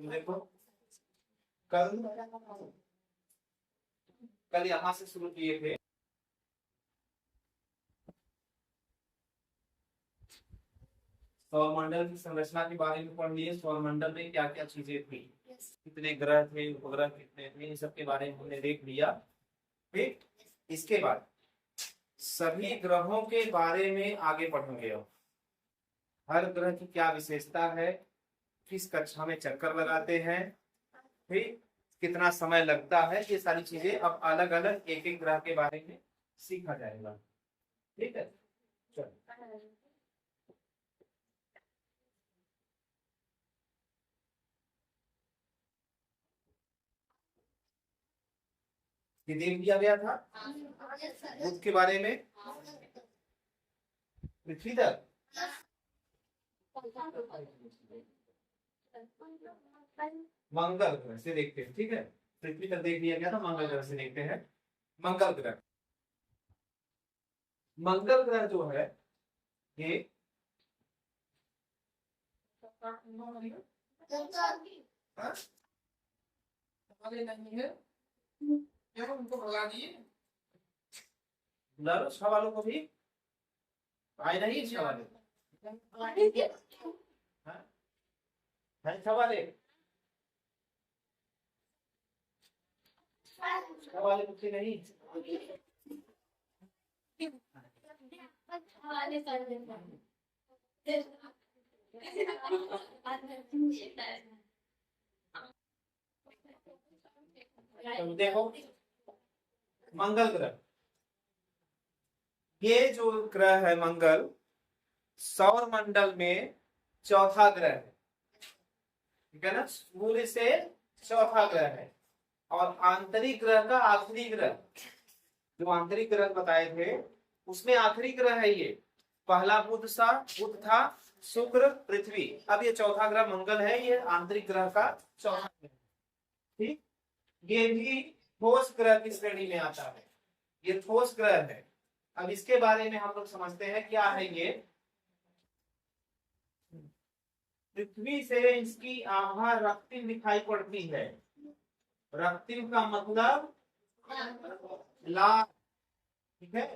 देखो कल कल यहाँ से शुरू किए थे। सौरमंडल की संरचना के बारे में पढ़ लिए, सौरमंडल में क्या क्या चीजें थी, कितने ग्रह थे, उपग्रह कितने थे, इन सब के बारे में हमने देख लिया। ठीक, इसके बाद सभी ग्रहों के बारे में आगे पढ़ेंगे। हर ग्रह की क्या विशेषता है, किस कक्षा में चक्कर लगाते हैं, ठीक, कितना समय लगता है, ये सारी चीजें अब अलग अलग एक एक ग्रह के बारे में सीखा जाएगा। ठीक है, चलो ये देख दिया गया था बुध के बारे में। पृथ्वी तक मंगल ग्रह से देखते हैं। ठीक है, पृथ्वी तक देख लिया गया था, मंगल ग्रह से देखते हैं। मंगल ग्रह, मंगल ग्रह जो है ये नहीं है, क्यों उनको भगा दिए? सवालों को भी आए नहीं सवाल सवाल सवाल पूछे नहीं। तो देखो मंगल ग्रह, ये जो ग्रह है मंगल, सौर मंडल में चौथा ग्रह है। ठीक है ना, सूर्य से चौथा ग्रह है और आंतरिक ग्रह का आखिरी ग्रह। जो आंतरिक ग्रह बताए थे उसमें आखिरी ग्रह है ये। पहला बुध था, शुक्र, पृथ्वी, अब ये चौथा ग्रह मंगल है, ये आंतरिक ग्रह का चौथा ग्रह। ठीक, ये भी ठोस ग्रह की श्रेणी में आता है, ये ठोस ग्रह है। अब इसके बारे में हम लोग समझते हैं क्या है ये। पृथ्वी से इसकी आभा रक्तिम दिखाई पड़ती है। रक्तिम का मतलब लाल। ठीक है,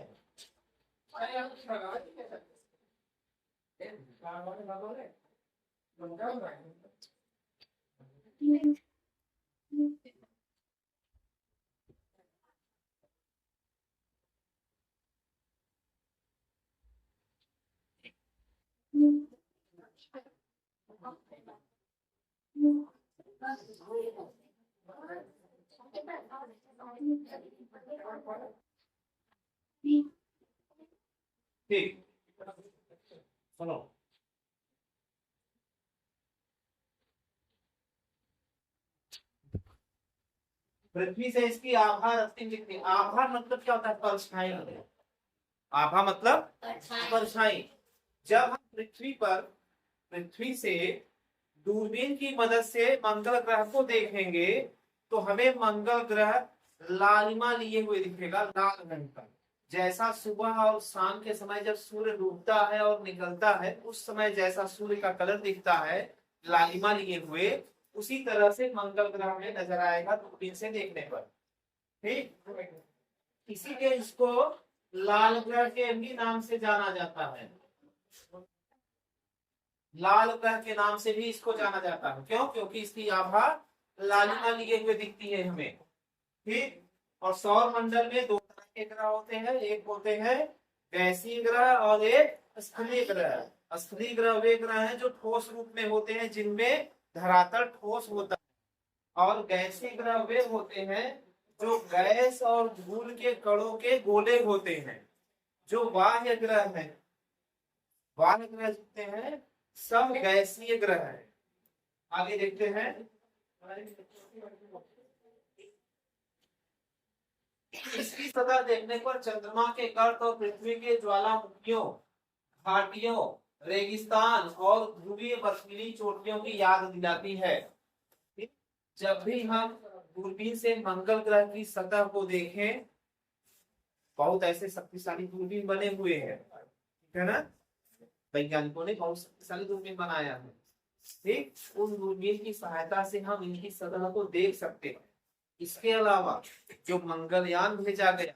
ठीक, सुनो, पृथ्वी से इसकी आभा रक्तिम दिखती है। आभा मतलब क्या होता है? परछाई। आभा मतलब परछाई। जब हम पृथ्वी से दूरबीन की मदद से मंगल ग्रह को देखेंगे तो हमें मंगल ग्रह लालिमा लिए हुए दिखेगा, लाल रंग का। जैसा सुबह और शाम के समय जब सूर्य डूबता है और निकलता है, उस समय जैसा सूर्य का कलर दिखता है लालिमा लिए हुए, उसी तरह से मंगल ग्रह में नजर आएगा दूरबीन से देखने पर। ठीक, इसीलिए इसको लाल ग्रह के भी नाम से जाना जाता है। लाल ग्रह के नाम से भी इसको जाना जाता है। क्यों? क्योंकि इसकी आभा लालिमा लिए हुए दिखती है हमें। ठीक, और सौर मंडल में दो तरह के ग्रह होते हैं, एक होते हैं गैसीय ग्रह और एक स्थलीय ग्रह। स्थलीय ग्रह वे ग्रह हैं जो ठोस रूप में होते हैं, जिनमें धरातल ठोस होता है, और गैसीय ग्रह वे होते हैं जो गैस और धूल के कणों के गोले होते हैं। जो बाह्य ग्रह है, बाह्य ग्रह जितने हैं सब गैसीय ग्रह है। आगे देखते हैं, इसकी सतह देखने पर चंद्रमा के गर्त और पृथ्वी के ज्वालामुखियों, घाटियों, रेगिस्तान और ध्रुवीय बर्फीली चोटियों की याद दिलाती है। जब भी हम दूरबीन से मंगल ग्रह की सतह को देखें, बहुत ऐसे शक्तिशाली दूरबीन बने हुए हैं, ठीक है ना, वैज्ञानिकों ने बहुत शक्तिशाली दूरबीन बनाया है। ठीक, उन दूरबीन की सहायता से हम इनकी सतह को देख सकते हैं। इसके अलावा जो मंगलयान भेजा गया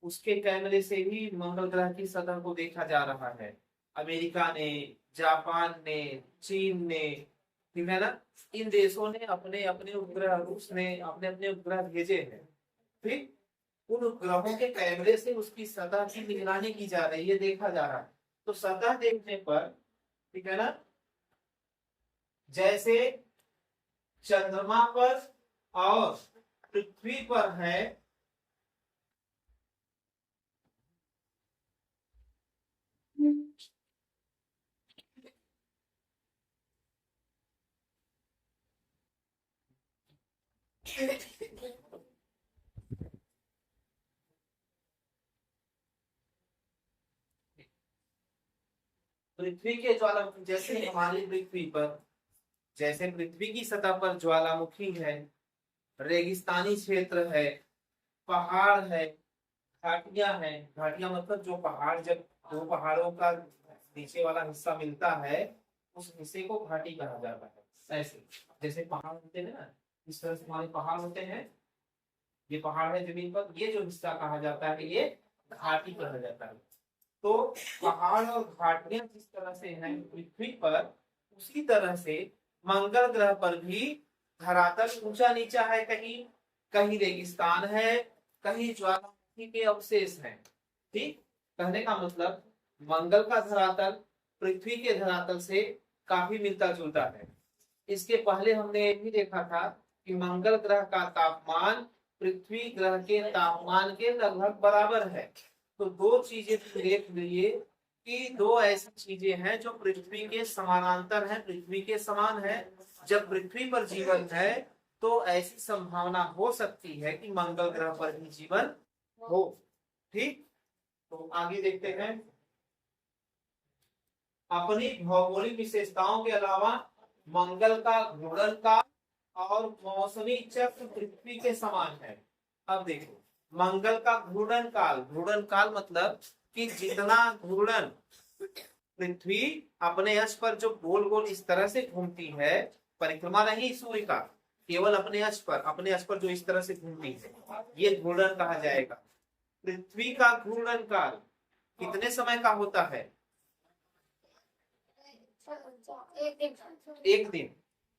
उसके कैमरे से भी मंगल ग्रह की सतह को देखा जा रहा है। अमेरिका ने, जापान ने, चीन ने, ठीक है ना, इन देशों ने अपने अपने उपग्रह, रूस ने अपने अपने उपग्रह भेजे हैं। ठीक, उन उपग्रहों के कैमरे से उसकी सतह की निगरानी की जा रही है, देखा जा रहा है। तो सतह देखने पर, ठीक है ना, जैसे चंद्रमा पर और पृथ्वी पर है, पृथ्वी के ज्वालामुखी, जैसे हमारी पृथ्वी पर, जैसे पृथ्वी की सतह पर ज्वालामुखी है, रेगिस्तानी क्षेत्र है, पहाड़ है, घाटियां हैं। घाटियां मतलब जो पहाड़, जब दो पहाड़ों का नीचे वाला हिस्सा मिलता है उस हिस्से को घाटी कहा जाता है। ऐसे जैसे पहाड़ होते हैं ना, इस तरह से हमारे पहाड़ होते हैं, ये पहाड़ है जमीन पर, ये जो हिस्सा कहा जाता है ये घाटी कहा जाता है। तो पहाड़ और घाटियां जिस तरह से हैं पृथ्वी पर, उसी तरह से मंगल ग्रह पर भी धरातल ऊंचा नीचा है, कहीं कहीं रेगिस्तान है, कहीं ज्वालामुखी के अवशेष हैं। ठीक, कहने का मतलब मंगल का धरातल पृथ्वी के धरातल से काफी मिलता जुलता है। इसके पहले हमने ये भी देखा था कि मंगल ग्रह का तापमान पृथ्वी ग्रह के तापमान के लगभग बराबर है। तो दो चीजें देख लीजिए कि दो ऐसी चीजें हैं जो पृथ्वी के समानांतर हैं, पृथ्वी के समान है। जब पृथ्वी पर जीवन है तो ऐसी संभावना हो सकती है कि मंगल ग्रह पर भी जीवन हो। ठीक, तो आगे देखते हैं। अपनी भौगोलिक विशेषताओं के अलावा मंगल का घूर्णन काल और मौसमी चक्र पृथ्वी के समान है। अब देखो, मंगल का घूर्णन काल, घूर्णन काल मतलब कि जितना घूर्णन पृथ्वी अपने अक्ष पर जो गोल गोल इस तरह से घूमती है, परिक्रमा नहीं सूर्य का, केवल अपने अक्ष पर जो इस तरह से घूमती है, ये घूर्णन कहा जाएगा। पृथ्वी का घूर्णन काल कितने समय का होता है? एक दिन।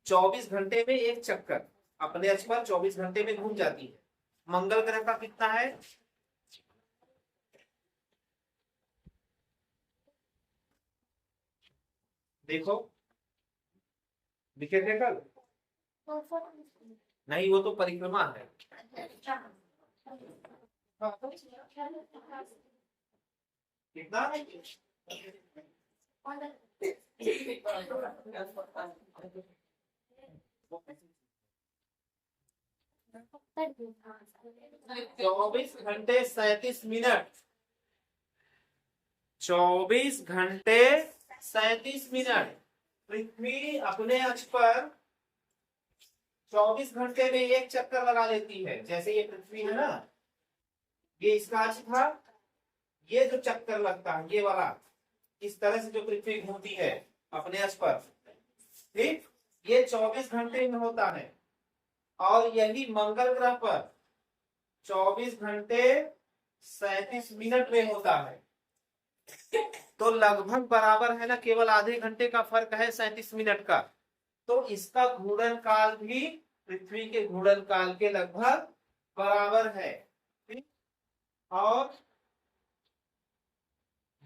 24 घंटे में एक चक्कर अपने अक्ष पर 24 घंटे में घूम जाती है। मंगल ग्रह का कितना है? देखो, दिखेगा कल? नहीं, वो तो परिक्रमा है। कितना? 24 घंटे 37 मिनट। 24 घंटे 37 मिनट पृथ्वी अपने अक्ष पर 24 घंटे में एक चक्कर लगा लेती है। जैसे ये पृथ्वी है ना, ये इसका अक्ष था, ये जो चक्कर लगता है ये वाला, इस तरह से जो पृथ्वी घूमती है अपने अक्ष पर, ठीक, ये 24 घंटे में होता है। और यही मंगल ग्रह पर 24 घंटे 37 मिनट में होता है। तो लगभग बराबर है ना, केवल आधे घंटे का फर्क है 37 मिनट का। तो इसका घूर्णन काल भी पृथ्वी के घूर्णन काल के लगभग बराबर है। और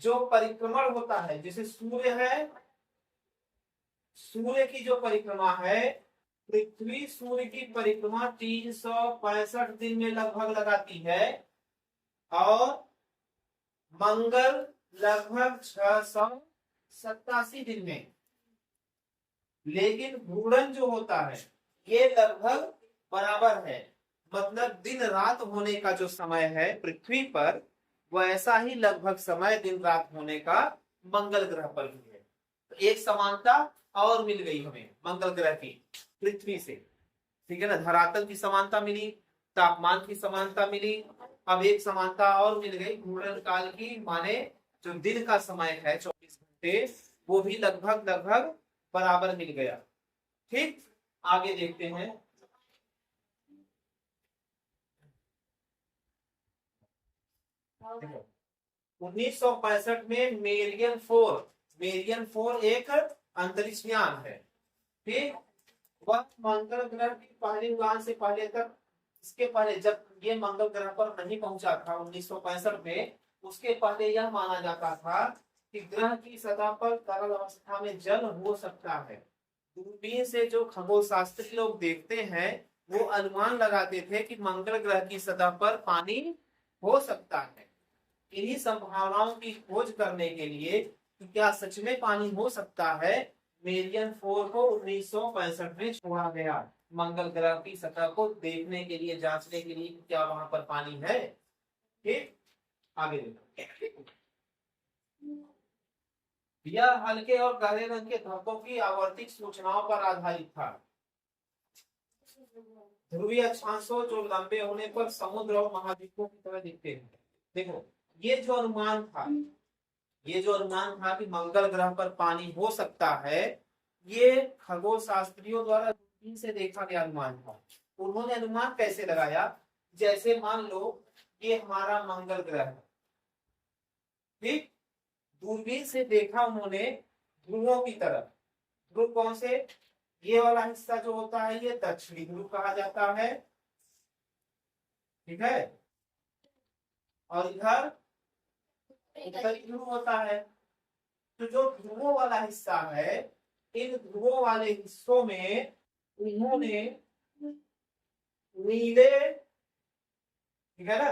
जो परिक्रमण होता है, जैसे सूर्य है, सूर्य की जो परिक्रमा है, पृथ्वी सूर्य की परिक्रमा 365 दिन में लगभग लगाती है और मंगल लगभग 687 दिन में। लेकिन घूर्णन जो होता है ये लगभग बराबर है, मतलब दिन रात होने का जो समय है पृथ्वी पर, वैसा ही लगभग समय दिन रात होने का मंगल ग्रह पर भी है। तो एक समानता और मिल गई हमें मंगल ग्रह की पृथ्वी से। ठीक है ना। धरातल की समानता मिली, तापमान की समानता मिली। अब एक समानता और मिल गई घूर्णन काल की, माने जो दिन का समय है 24 घंटे, वो भी लगभग लगभग बराबर मिल गया। ठीक, आगे देखते हैं। 1965 में मेरियन 4 एक अंतरिक्ष यान है। ठीक, वह मंगल ग्रह की पहली उड़ान से पहले तक, इसके पहले जब ये मंगल ग्रह पर नहीं पहुंचा था 1965 में, उसके पहले यह माना जाता था कि ग्रह की सतह पर तरल अवस्था में जल हो सकता है। दूरबीन से जो खगोल शास्त्री लोग देखते हैं वो अनुमान लगाते थे कि मंगल ग्रह की सतह पर पानी हो सकता है। इन्हीं संभावनाओं की खोज करने के लिए कि क्या सच में पानी हो सकता है, मेरियन 4 को 1965 में छोड़ा गया, मंगल ग्रह की सतह को देखने के लिए, जांचने के लिए कि क्या वहां पर पानी है। ठीक, आगे देखो। यह हल्के और गहरे रंग के धब्बों की आवर्तिक सूचनाओं पर आधारित था। ध्रुवीय अक्षांशों जो लंबे होने पर समुद्र और महाद्वीपों की तरह दिखते हैं। देखो, ये जो अनुमान था, ये जो अनुमान था कि मंगल ग्रह पर पानी हो सकता है, ये खगोल शास्त्रियों द्वारा दूरबीन से देखा गया अनुमान था। उन्होंने अनुमान कैसे लगाया, जैसे मान लो ये हमारा मंगल ग्रह है। ठीक, दूरबीन से देखा उन्होंने ध्रुवों की तरफ। ध्रुव कौन से, ये वाला हिस्सा जो होता है ये दक्षिणी ध्रुव कहा जाता है। ठीक है, और इधर उत्तरी ध्रुव होता है। तो जो ध्रुवों वाला हिस्सा है, इन ध्रुवों वाले हिस्सों में उन्होंने नीले, ठीक है ना,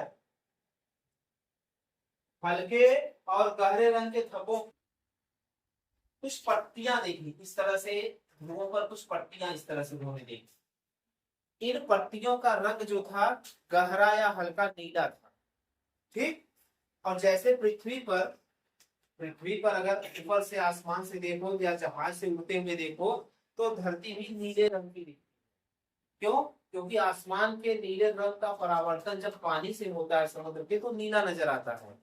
हल्के और गहरे रंग के धब्बों, कुछ पट्टियां देखी इस तरह से, ध्रुवों पर कुछ पट्टियां इस तरह से उन्होंने देखी। इन पट्टियों का रंग जो था गहरा या हल्का नीला था। ठीक, और जैसे पृथ्वी पर अगर ऊपर से आसमान से देखो या जहाज से उड़ते हुए देखो तो धरती भी नीले रंग की दिखती। क्यों, क्योंकि आसमान के नीले रंग का परावर्तन जब पानी से होता है समुद्र के तो नीला नजर आता है।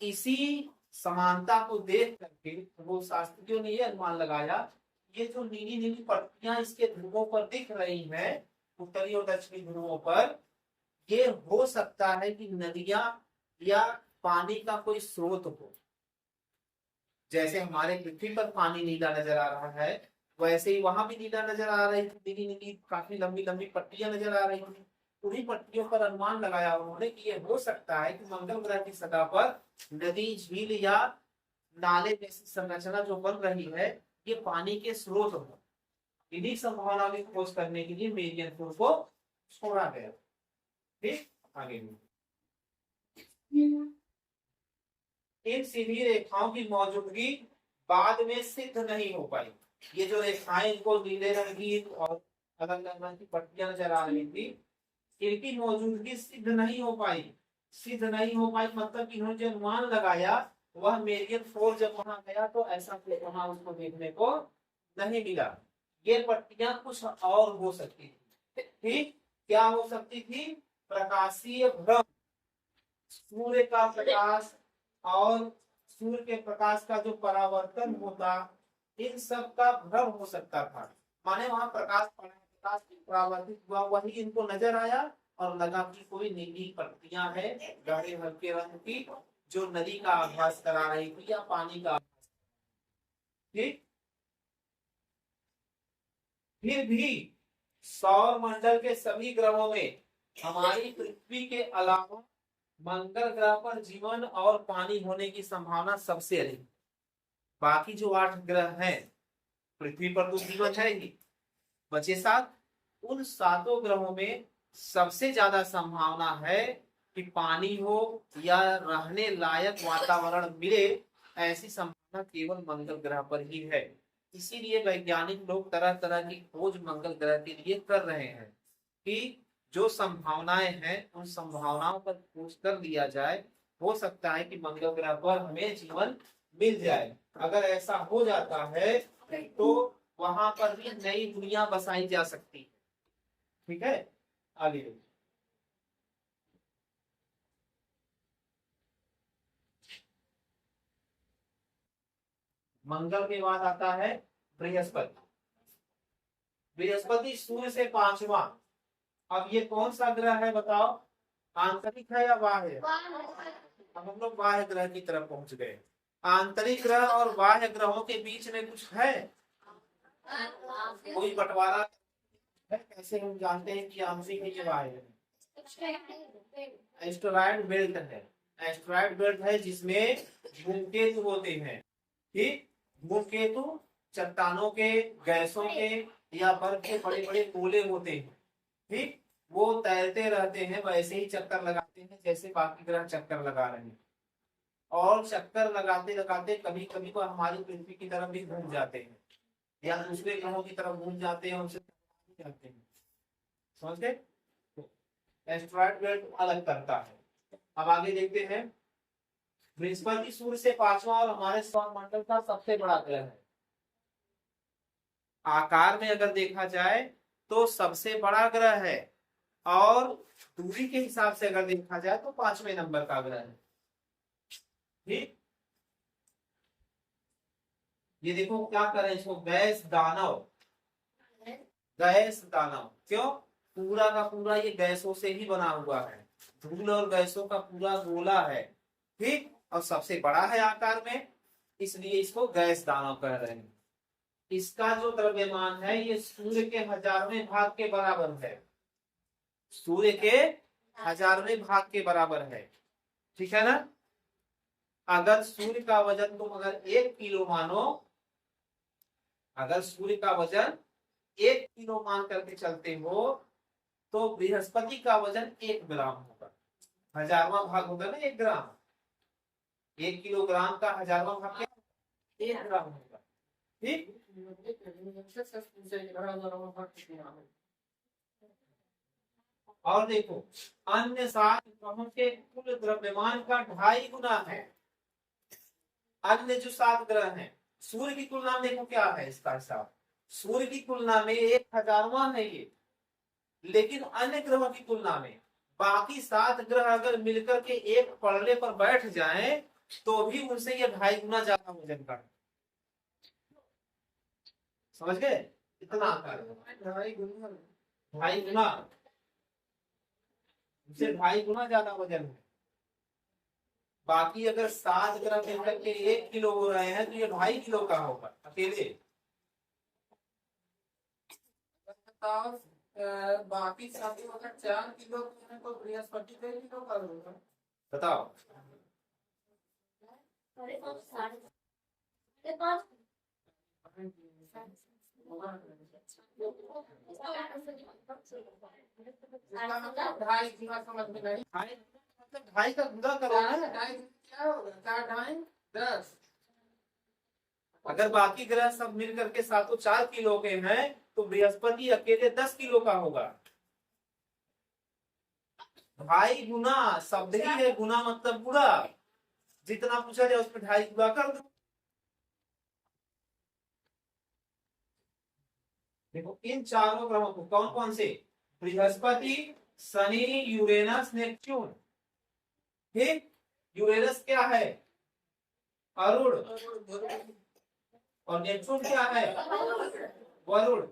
इसी समानता को देख करके वो शास्त्रियों ने ये अनुमान लगाया, ये जो नीली नीली पट्टियां इसके ध्रुवों पर दिख रही हैं, उत्तरी और दक्षिणी ध्रुवों पर, ये हो सकता है कि नदियां या पानी का कोई स्रोत हो। जैसे हमारे पृथ्वी पर पानी नीला नजर आ रहा है, वैसे ही वहां भी नीला नजर आ रही थी, नीली नीली काफी लंबी लंबी पट्टियां नजर आ रही थी। उन्हीं पट्टियों पर अनुमान लगाया उन्होंने कि ये हो सकता है कि मंगल ग्रह की सतह पर नदी, झील या नाले जैसी संरचना जो बन रही है, ये पानी के स्रोत हो। इन्हीं संभावना की खोज करने के लिए मेरियन 4 को छोड़ा गया। ठीक, आगे इन सीधी रेखाओं की मौजूदगी बाद में सिद्ध नहीं हो पाई। ये जो रेखाएं इनको नीले रंग की और अलग अलग रंग की पट्टियां नजर आ रही थी, इनकी मौजूदगी सिद्ध नहीं हो पाई। सिद्ध नहीं हो पाई मतलब कि इन्होंने जो अनुमान लगाया वह मेरियन 4 जब वहां गया तो ऐसा वहां उसको देखने को नहीं मिला। ये पट्टियां कुछ और हो सकती थी। ठीक, क्या हो सकती थी, प्रकाशीय भ्रम, सूर्य का प्रकाश और सूर्य के प्रकाश का जो परावर्तन होता, इन सब का भ्रम हो सकता था। माने वहां प्रकाश पड़ा, प्रकाश परावर्तित हुआ, वही इनको नजर आया और लगा कि कोई नीली पट्टियां है गहरे हल्के रंग की जो नदी का आभास करा रही थी या पानी का आभास। ठीक, फिर भी सौर मंडल के सभी ग्रहों में हमारी पृथ्वी के अलावा मंगल ग्रह पर जीवन और पानी होने की संभावना सबसे अधिक। बाकी जो 8 ग्रह हैं, पृथ्वी पर तो जीवन है ही, बचे 7, उन 7 ग्रहों में सबसे ज्यादा संभावना है कि पानी हो या रहने लायक वातावरण मिले। ऐसी संभावना केवल मंगल ग्रह पर ही है। इसीलिए वैज्ञानिक लोग तरह तरह की खोज मंगल ग्रह के लिए कर रहे हैं कि जो संभावनाएं हैं उन संभावनाओं पर खोज कर लिया जाए। हो सकता है कि मंगल ग्रह पर हमें जीवन मिल जाए। अगर ऐसा हो जाता है तो वहां पर भी नई दुनिया बसाई जा सकती है। ठीक है, आगे देखिए। मंगल के बाद आता है बृहस्पति। बृहस्पति सूर्य से पांचवा। अब ये कौन सा ग्रह है बताओ, आंतरिक है या बाह्य? अब हम लोग बाह्य ग्रह की तरफ पहुंच गए। आंतरिक ग्रह और बाह्य ग्रहों के बीच में कुछ है, कोई बंटवारा है? कैसे हम जानते हैं कि आंतरिक है कि बाह्य है? एस्टेरॉयड बेल्ट है। एस्टेरॉयड बेल्ट है जिसमें धूमकेतु होते हैं। ठीक, धूमकेतु चट्टानों के, गैसों के या बर्फ के बड़े बड़े गोले होते हैं। ठीक, वो तैरते रहते हैं, वैसे ही चक्कर लगाते हैं जैसे बाकी ग्रह चक्कर लगा रहे हैं। और चक्कर लगाते लगाते कभी कभी तो हमारी पृथ्वी की तरफ भी घूम जाते हैं या दूसरे ग्रहों की तरफ घूम जाते हैं, उनसे जाते हैं। समझ गए? एस्टेरॉयड बेल्ट अलग करता है। अब आगे देखते हैं। बृहस्पति सूर्य से पांचवा और हमारे सौरमंडल का सबसे बड़ा ग्रह है। आकार में अगर देखा जाए तो सबसे बड़ा ग्रह है, और दूरी के हिसाब से अगर देखा जाए तो पांचवें नंबर का ग्रह है। ठीक, ये देखो क्या करें इसको, गैस दानव। गैस दानव क्यों? पूरा का पूरा ये गैसों से ही बना हुआ है, धूल और गैसों का पूरा गोला है। ठीक, और सबसे बड़ा है आकार में, इसलिए इसको गैस दानव कह रहे हैं। इसका जो द्रव्यमान है ये सूर्य के 1000वें भाग के बराबर है। सूर्य के 1000वें भाग के बराबर है। ठीक है ना? अगर सूर्य का वजन तुम अगर 1 किलो मानो, अगर सूर्य का वजन 1 किलो मान करके चलते हो, तो बृहस्पति का वजन 1 ग्राम होगा। 1000वां भाग होगा ना 1 ग्राम। 1 किलोग्राम का 1000वां भाग क्या? 1 ग्राम होगा। ठीक, और देखो अन्य 7 ग्रहों के कुल द्रव्यमान का 2.5 गुना है। अन्य जो 7 ग्रह हैं, सूर्य की तुलना में देखो क्या है इसका हिसाब। सूर्य की तुलना में 1000वां है ये, लेकिन अन्य ग्रहों की तुलना में बाकी 7 ग्रह अगर मिलकर के एक पड़ने पर बैठ जाएं तो भी उनसे ये 2.5 गुना ज्यादा वजन का। समझ गए? इतना आकार, 2.5 गुना, उससे 2.5 गुना ज्यादा वजन है। बाकी अगर 7 ग्रह मिलकर के 1 किलो हो रहे हैं तो ये 2.5 किलो का होगा अकेले। बाकी साथी अगर 4 किलो है तो बृहस्पति 1 किलो का होगा। बताओ। ढाई समझ में नहीं, मतलब 2.5 का गुना करो ना। 2.5 क्या होगा? 4 2.5 10। अगर बाकी ग्रह सब मिल करके सातों 4 किलो के हैं तो बृहस्पति अकेले 10 किलो का होगा। 2.5 गुना शब्द ही है, गुना मतलब पूरा। जितना पूछा जाए उस पर 2.5 गुना कर दो। देखो इन चारों ग्रहों को, कौन कौन से? Brihaspati, Shani, Uranus, Neptune. ठीक, यूरेनस क्या है? अरुण। और नेपच्यून क्या है? वरुण।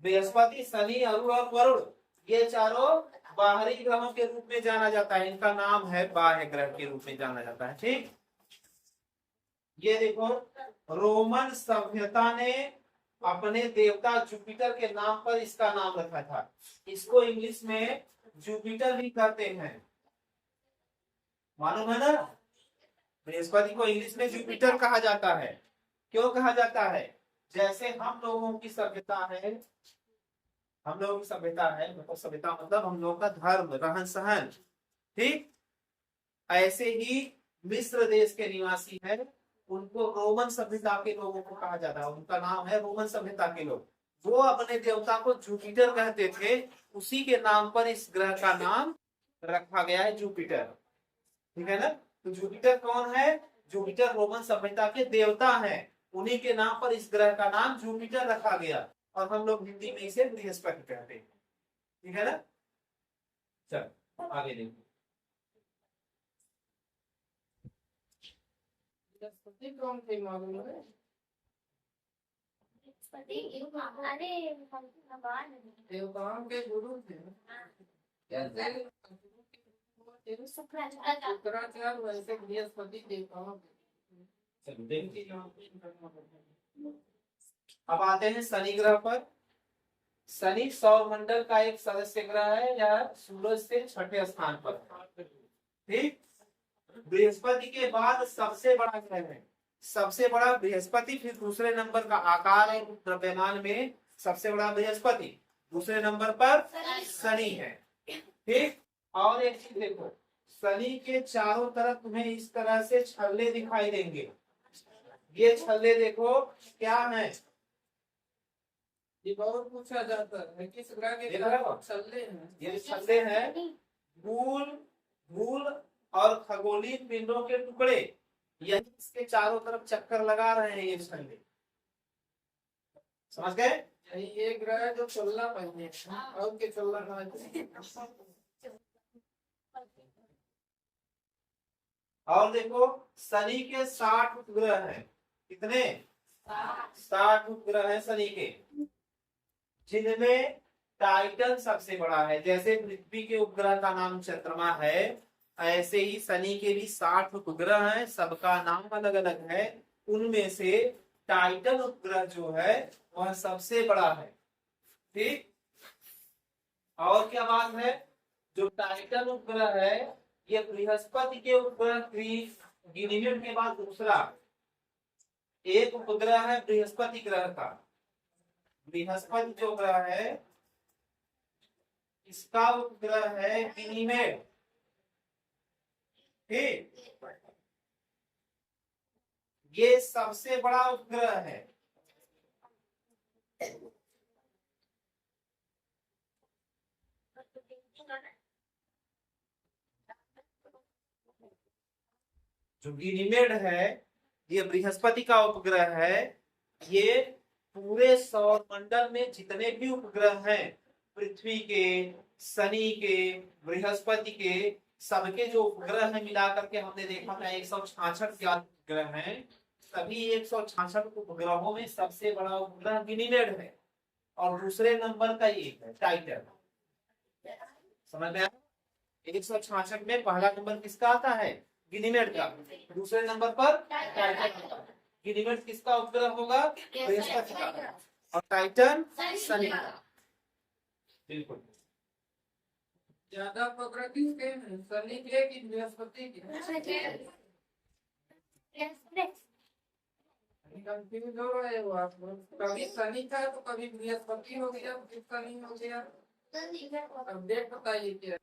बृहस्पति, शनि, अरुण और वरुण, ये चारों बाहरी ग्रहों के रूप में जाना जाता है। इनका नाम है बाह्य ग्रह के रूप में जाना जाता है। ठीक, ये देखो रोमन सभ्यता ने अपने देवता जुपिटर के नाम पर इसका नाम रखा था। इसको इंग्लिश में जुपिटर भी कहते हैं, मालूम है ना? बृहस्पति को इंग्लिश में जुपिटर कहा जाता है। क्यों कहा जाता है? जैसे हम लोगों की सभ्यता है, हम लोगों की सभ्यता है, मतलब सभ्यता मतलब हम लोगों का धर्म, रहन सहन। ठीक, ऐसे ही मिस्र देश के निवासी है, उनको रोमन सभ्यता के लोगों को कहा जाता है। उनका नाम है रोमन सभ्यता के लोग। वो अपने देवता को जुपिटर कहते थे, उसी के नाम पर इस ग्रह का नाम रखा गया है जुपिटर। ठीक है ना? तो जुपिटर कौन है? जुपिटर रोमन सभ्यता के देवता हैं, उन्हीं के नाम पर इस ग्रह का नाम जुपिटर रखा गया, और हम लोग हिंदी में इसे बृहस्पति कहते हैं। ठीक है ना। चल आगे देखो। बृहस्पति कौन थे मालूम है? देवताओं के गुरु थे। कैसे? शुक्राचार्य वैसे बृहस्पति देवताओं के। चलो देखते हैं। अब आते हैं शनि ग्रह पर। शनि सौर मंडल का एक सदस्य ग्रह है, या सूरज से छठे स्थान पर। ठीक, बृहस्पति के बाद सबसे बड़ा ग्रह है। सबसे बड़ा बृहस्पति, फिर दूसरे नंबर का आकार और द्रव्यमान में सबसे बड़ा बृहस्पति, दूसरे नंबर पर शनि है। ठीक, और एक चीज देखो, शनि के चारों तरफ तुम्हें इस तरह से छल्ले दिखाई देंगे। ये छल्ले देखो क्या है। ये बहुत पूछा जाता है किस ग्रह के छल्ले हैं। ये छल्ले हैं धूल, धूल और खगोलीय पिंडों के टुकड़े, यही इसके चारों तरफ चक्कर लगा रहे हैं ये छल्ले। समझ गए? ये ग्रह है जो चलना पहले और के चलना ना। और देखो शनि के 60 उपग्रह हैं। कितने? 60 उपग्रह हैं शनि के, जिनमें टाइटन सबसे बड़ा है। जैसे पृथ्वी के उपग्रह का नाम चंद्रमा है, ऐसे ही शनि के भी 60 उपग्रह हैं, सबका नाम अलग अलग है। उनमें से टाइटन उपग्रह जो है वह सबसे बड़ा है। ठीक, और क्या बात है, जो टाइटन उपग्रह है ये बृहस्पति के उपग्रह की गिनीमेड के बाद दूसरा एक उपग्रह है बृहस्पति ग्रह का। बृहस्पति जो ग्रह है इसका उपग्रह है गिनीमेड। ठीक, ये सबसे बड़ा उपग्रह है। जो गिनीमेड है ये बृहस्पति का उपग्रह है। ये पूरे सौर मंडल में जितने भी उपग्रह हैं, पृथ्वी के, शनि के, बृहस्पति के, सबके जो उपग्रह है मिलाकर के हमने देखा था 166 उपग्रह हैं। सभी 166 उपग्रहों में सबसे बड़ा उपग्रह गिनीमेड है, और दूसरे नंबर का एक है टाइटन। समझ में आया? 166 में पहला नंबर किसका आता है? गिनीमेड का। दूसरे नंबर पर टाइटन। गिनीमेड किसका उपग्रह होगा? बृहस्पति का, और टाइटन शनि का। बिल्कुल। ज्यादा पकड़ किसके हैं, शनि के कि बृहस्पति के? कंफ्यूज हो रहे हो आप लोग। कभी शनि था तो कभी बृहस्पति हो गया, फिर शनि हो गया। अब डेट बताइए क्या?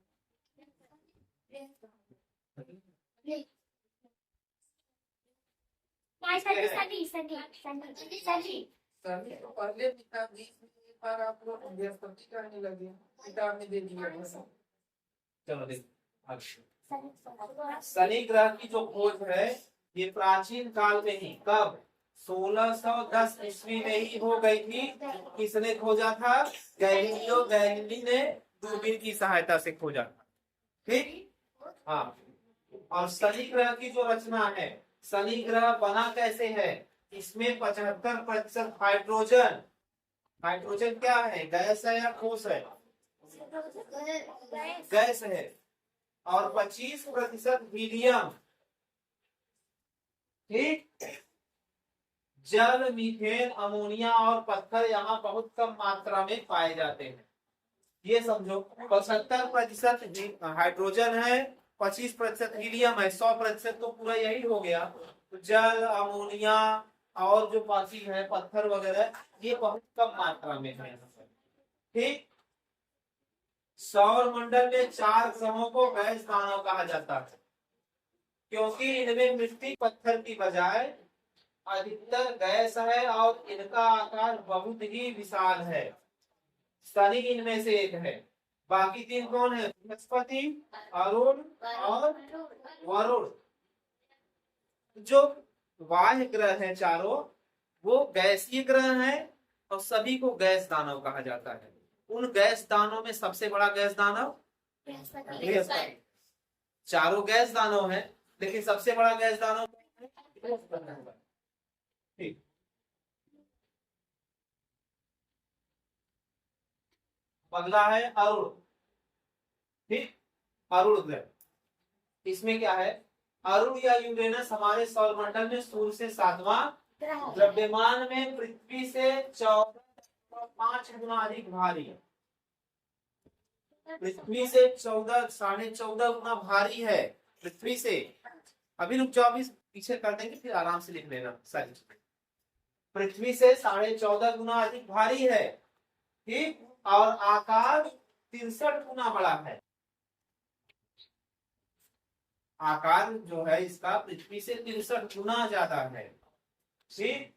शनि तो पहले भी था, बीच में एक बार आप लोग बृहस्पति करने लगे, किताब में दे दिया। चलो देखो, शनि ग्रह की जो खोज है ये प्राचीन काल में ही, कब? 1610 ईस्वी में ही हो गई थी। किसने खोजा था? गैलीलियो गैलीली ने दूरबीन की सहायता से खोजा था। ठीक, हाँ। और शनि ग्रह की जो रचना है, शनि ग्रह बना कैसे है? इसमें 75% हाइड्रोजन। हाइड्रोजन क्या है? गैस है या ठोस है? गैस है। और 25% हीलियम। ठीक, जल, मीथेन, अमोनिया और पत्थर यहाँ बहुत कम मात्रा में पाए जाते हैं। ये समझो, 75% हाइड्रोजन है, 25% हीलियम है, 100% तो पूरा यही हो गया। तो जल, अमोनिया और जो बाकी है पत्थर वगैरह, ये बहुत कम मात्रा में है। ठीक, सौर मंडल में 4 ग्रहों को गैस दानव कहा जाता है, क्योंकि इनमें मिट्टी पत्थर की बजाय अधिकतर गैस है और इनका आकार बहुत ही विशाल है। शनि इनमें से एक है। बाकी 3 कौन है? बृहस्पति, अरुण और वरुण। जो बाह्य ग्रह हैं चारों, वो गैसीय ग्रह हैं और सभी को गैस दानव कहा जाता है। उन गैस दानों में सबसे बड़ा गैस दानव बृहस्पति। चारों गैस दानव है, लेकिन सबसे बड़ा गैस दानव बृहस्पति। ठीक, अगला है अरुण। ठीक, अरुण ग्रह, इसमें क्या है, अरुण या यूरेनस हमारे सौरमंडल में सूर्य से 7वां, द्रव्यमान में पृथ्वी से 14.5 गुना अधिक भारी है। पृथ्वी से 14, 14.5 गुना भारी है पृथ्वी से। अभी रुक जाओ, अभी पीछे कर देंगे फिर आराम से लिख लेना सारी चीजें। पृथ्वी से 14.5 गुना अधिक भारी है। ठीक, और आकार 63 गुना बड़ा है। आकार जो है इसका पृथ्वी से 63 गुना ज्यादा है। ठीक,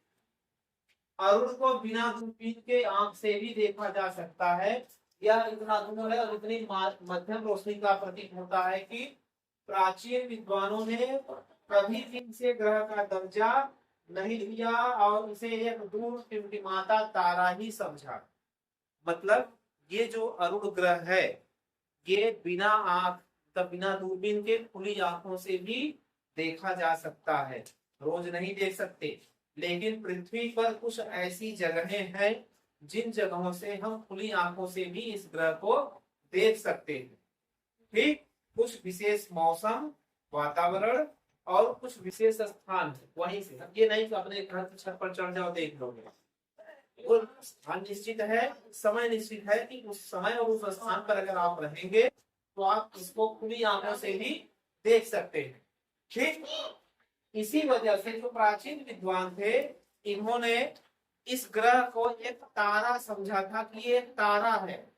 अरुण को बिना दूरबीन के आंख से भी देखा जा सकता है। यह इतना दूर है और इतनी मध्यम रोशनी का प्रतीक होता है कि प्राचीन विद्वानों ने कभी भी इसे ग्रह का दर्जा नहीं दिया और इसे एक दूर टिमटिमाता तारा ही समझा। मतलब ये जो अरुण ग्रह है, ये बिना आंख, तब बिना दूरबीन के खुली आंखों से भी देखा जा सकता है। रोज नहीं देख सकते, लेकिन पृथ्वी पर कुछ ऐसी जगहें हैं जिन जगहों से हम खुली आंखों से भी इस ग्रह को देख सकते हैं। ठीक, कुछ विशेष मौसम, वातावरण और कुछ विशेष स्थान वहीं से, ये नहीं कि अपने घर की छत पर चढ़ जाओ देख लोगे। वो स्थान निश्चित है, समय निश्चित है कि उस समय और उस स्थान पर अगर आप रहेंगे तो आप इसको खुली आंखों से भी देख सकते हैं। ठीक, इसी वजह से जो प्राचीन विद्वान थे, इन्होंने इस ग्रह को एक तारा समझा था कि ये एक तारा है,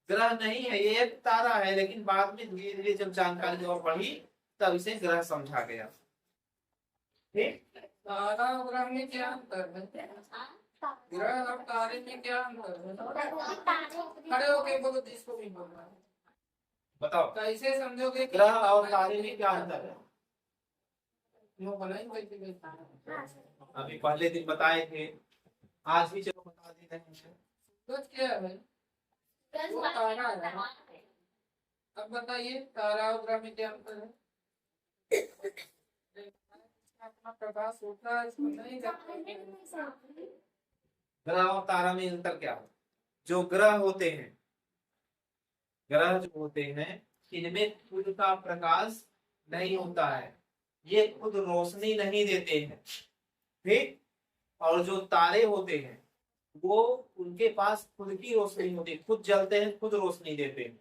ग्रह नहीं है, ये एक तारा है। लेकिन बाद में धीरे धीरे जब जानकारी और बढ़ी तब इसे ग्रह समझा गया। ठीक, तारा और ग्रह में क्या अंतर है? ग्रह और तारे में क्या अंतर है? खड़े होके बोलो, जिसको भी बोलना है। बताओ कैसे समझोगे कि ग्रह और तारे में क्या अंतर है? वो बनाएंगे कैसे? अभी पहले दिन बताए थे, आज भी चलो बता देते हैं। तो क्या है? वो तारा है। अब बताइए तारा और ग्रह में क्या अंतर है? अपना प्रकाश होता है, इसमें नहीं जाता। ग्रह और तारा में अंतर क्या है? जो ग्रह होते हैं, ग्रह जो होते हैं, इनमें खुद का प्रकाश नहीं होता है, ये खुद रोशनी नहीं देते हैं। ठीक, और जो तारे होते हैं वो उनके पास खुद की रोशनी होती है, खुद जलते हैं, खुद रोशनी देते हैं।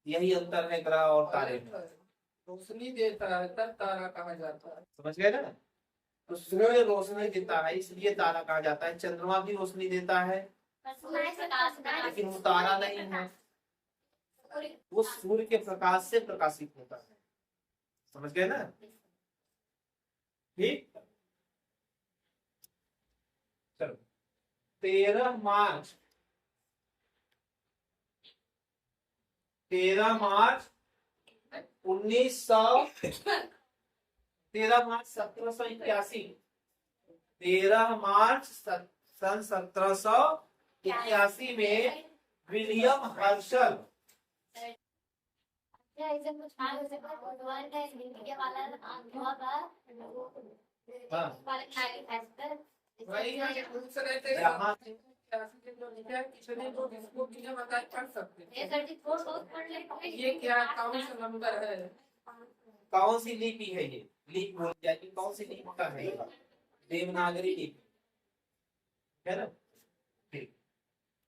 यही अंतर है ग्रह और तारे में। रोशनी देता है तब तारा कहा जाता है। समझ गए ना? तो सूर्य रोशनी देता है इसलिए तारा कहा जाता है। चंद्रमा भी रोशनी देता है लेकिन वो तारा नहीं है, वो सूर्य के प्रकाश से प्रकाशित होता है। समझ गए ना? ठीक, चलो 13 मार्च 1781, 13 मार्च सन 1781 में विलियम हर्शल, वही है, पूछ रहे थे यहाँ जो लिखा है किसने तो जिसको बिना बताए पढ़ सकते हैं। ये क्या कौन सा नंबर है? कौन सी लिपि है ये? लिपि बोल जाएगी, कौन सी लिपि का है? देवनागरी लिपि है ना? ठीक,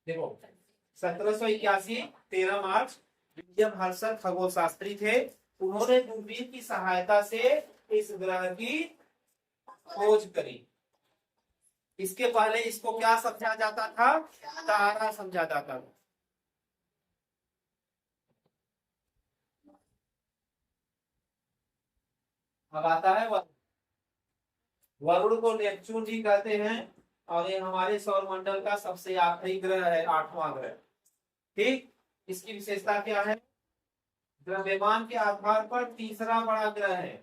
देखो 1781 13 मार्च, विलियम हर्शल खगोल शास्त्री थे। उन्होंने दूरबीन की सहायता से इस ग्रह की खोज करी। इसके पहले इसको क्या समझा जाता था? तारा समझा जाता था। अब आता है वरुण। वरुण को नेपच्यून भी कहते हैं और ये हमारे सौरमंडल का सबसे आखिरी ग्रह है, 8वां ग्रह। ठीक, इसकी विशेषता क्या है? द्रव्यमान के आधार पर तीसरा बड़ा ग्रह है।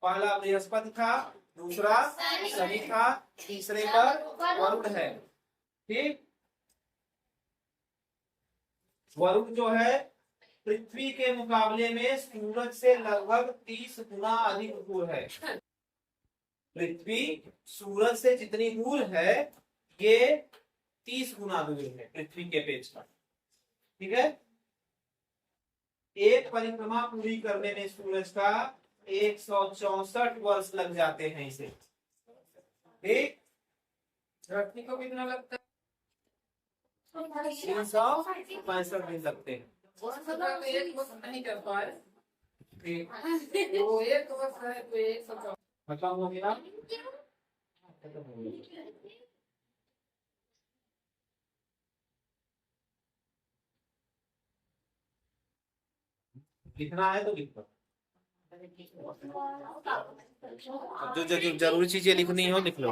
पहला बृहस्पति था, दूसरा शनि था, तीसरे पर वरुण है। ठीक, वरुण जो है पृथ्वी के मुकाबले में सूरज से लगभग 30 गुना अधिक दूर है। पृथ्वी सूरज से जितनी दूर है ये 30 गुना दूर है पृथ्वी के अपेक्षा। ठीक है, एक परिक्रमा पूरी करने में सूरज का 164 वर्ष लग जाते हैं इसे। ठीक, धरती को कितना लगता है? 365 दिन लगते हैं। तो एक वर्ष नहीं कर पाए। ठीक, तो एक वर्ष है तो 164। खत्म हो गया। लिखना है तो लिखो, जो जरूरी चीजें लिखनी हो लिख लो।